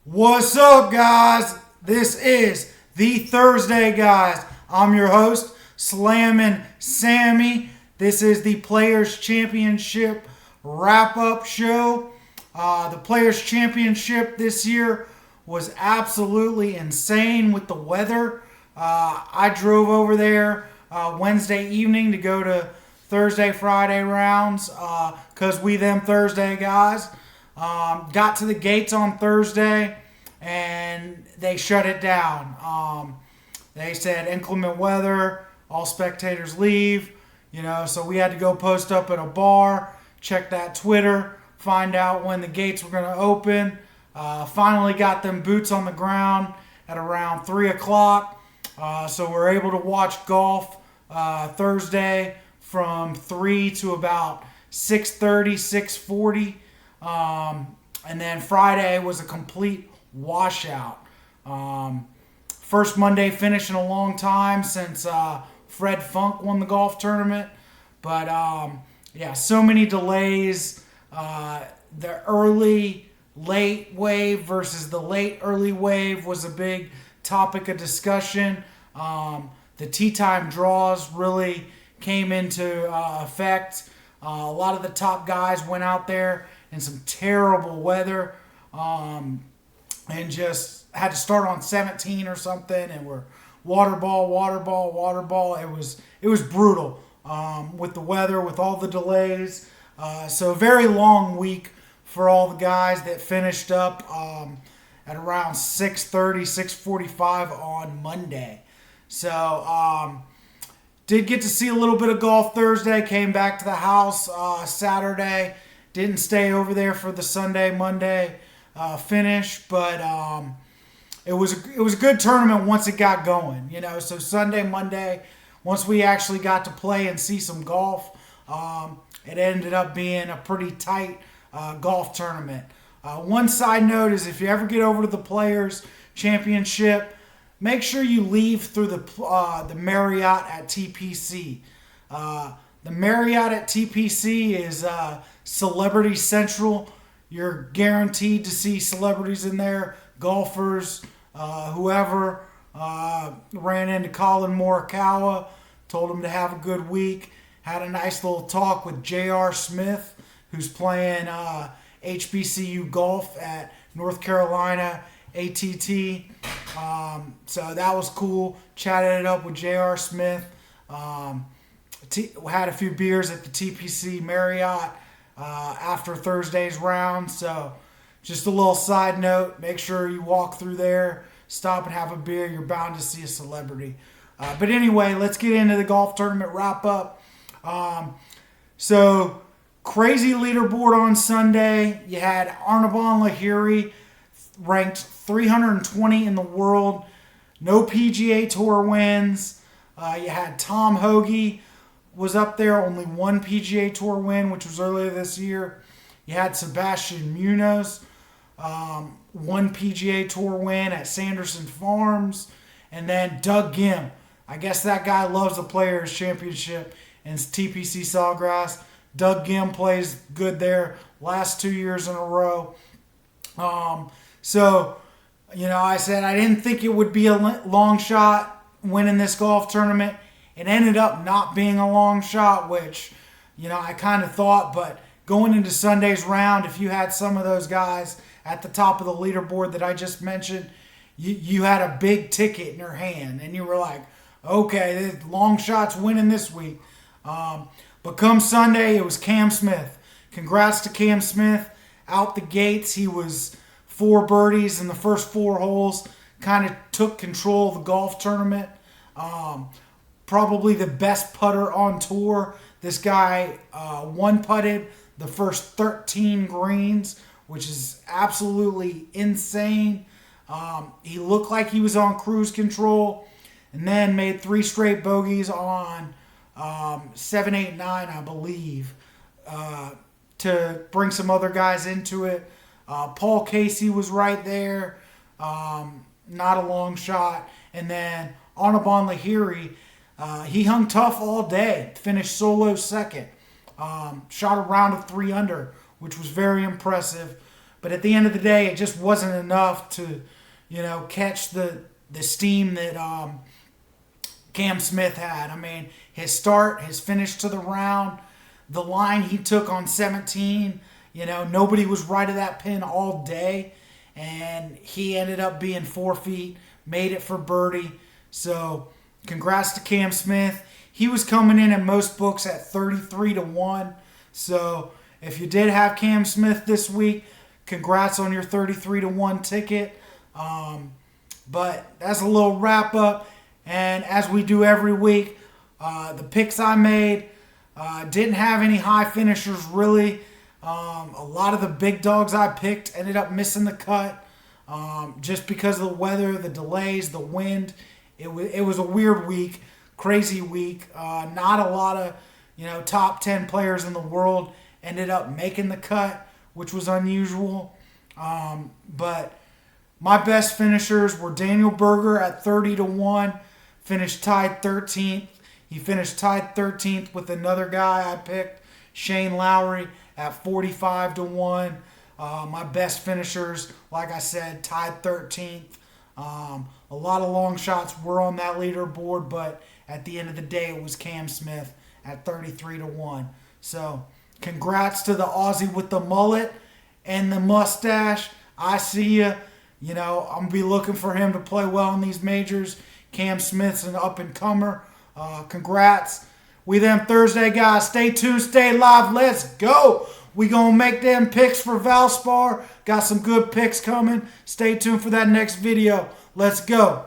What's up, guys? This is the Thursday Guys. I'm your host, Slammin' Sammy. This is the Players Championship wrap-up show. The Players Championship this year was absolutely insane with the weather. I drove over there Wednesday evening to go to Thursday, Friday rounds because we them Thursday guys. Got to the gates on Thursday and they shut it down. They said inclement weather, all spectators leave. So we had to go post up at a bar, check that Twitter, find out when the gates were going to open. Finally got them boots on the ground at around 3 o'clock. So we're able to watch golf Thursday from 3 to about 6:30, 6:40. And then Friday was a complete washout. First Monday finish in a long time since Fred Funk won the golf tournament. But so many delays. The early late wave versus the late early wave was a big topic of discussion. The tee time draws really came into effect. A lot of the top guys went out there in some terrible weather and just had to start on 17 or something, and we're water ball. It was brutal with the weather, with all the delays. So a very long week for all the guys that finished up at around 6:30, 6:45 on Monday. So did get to see a little bit of golf Thursday. Came back to the house Saturday. Didn't stay over there for the Sunday, Monday finish, but it was a good tournament once it got going. So Sunday, Monday, once we actually got to play and see some golf, it ended up being a pretty tight golf tournament. One side note is if you ever get over to the Players Championship, make sure you leave through the Marriott at TPC. The Marriott at TPC is Celebrity Central. You're guaranteed to see celebrities in there, golfers, whoever. Ran into Colin Morikawa, told him to have a good week. Had a nice little talk with J.R. Smith, who's playing HBCU golf at North Carolina ATT. So that was cool. Chatted it up with J.R. Smith. Had a few beers at the TPC Marriott after Thursday's round. So just a little side note. Make sure you walk through there, stop and have a beer. You're bound to see a celebrity. But anyway, let's get into the golf tournament wrap up. So crazy leaderboard on Sunday. You had Arnaban Lahiri ranked 320 in the world. No PGA Tour wins. You had Tom Hoge was up there, only one PGA Tour win, which was earlier this year. You had Sebastian Munoz, one PGA Tour win at Sanderson Farms. And then Doug Ghim. I guess that guy loves the Players Championship and TPC Sawgrass. Doug Ghim plays good there last 2 years in a row. I said I didn't think it would be a long shot winning this golf tournament. It ended up not being a long shot, which, I kind of thought. But going into Sunday's round, if you had some of those guys at the top of the leaderboard that I just mentioned, you had a big ticket in your hand. And you were like, okay, the long shot's winning this week. But come Sunday, it was Cam Smith. Congrats to Cam Smith. Out the gates, he was 4 birdies in the first 4 holes. Kind of took control of the golf tournament. Probably the best putter on tour. This guy one-putted the first 13 greens, which is absolutely insane. He looked like he was on cruise control, and then made 3 straight bogeys on 7, 8, 9, I believe, to bring some other guys into it. Paul Casey was right there. Not a long shot. And then Arnaban Lahiri, he hung tough all day. Finished solo second. Shot a round of 3 under, which was very impressive. But at the end of the day, it just wasn't enough to, catch the steam that Cam Smith had. I mean, his start, his finish to the round, the line he took on 17, nobody was right of that pin all day. And he ended up being 4 feet, made it for birdie. So congrats to Cam Smith. He was coming in most books at 33-1. So if you did have Cam Smith this week, congrats on your 33-1 ticket. But that's a little wrap up. And as we do every week, the picks I made didn't have any high finishers really. A lot of the big dogs I picked ended up missing the cut just because of the weather, the delays, the wind. It was a weird week, crazy week. Not a lot of top 10 players in the world ended up making the cut, which was unusual. But my best finishers were Daniel Berger at 30-1, finished tied 13th. He finished tied 13th with another guy I picked, Shane Lowry, at 45-1. My best finishers, like I said, tied 13th. A lot of long shots were on that leaderboard, but at the end of the day, it was Cam Smith at 33-1. So congrats to the Aussie with the mullet and the mustache. I see you. I'm going to be looking for him to play well in these majors. Cam Smith's an up-and-comer. Congrats. We them Thursday, guys. Stay tuned. Stay live. Let's go. We going to make them picks for Valspar. Got some good picks coming. Stay tuned for that next video. Let's go.